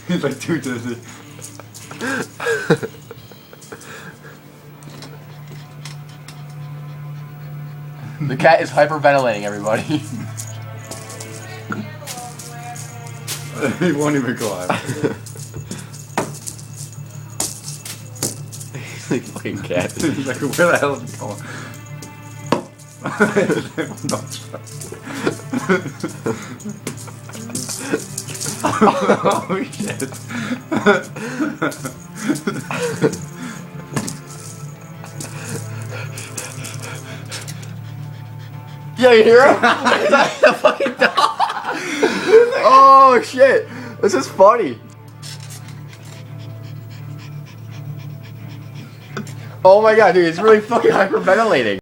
He's like too dizzy. The cat is hyperventilating, everybody. He won't even climb. He's like fucking cat. He's like, where the hell is he going? I'm not sure. Oh shit. Yo, you hear him? The fucking dog. Oh shit! This is funny. Oh my god, dude, it's really fucking hyperventilating.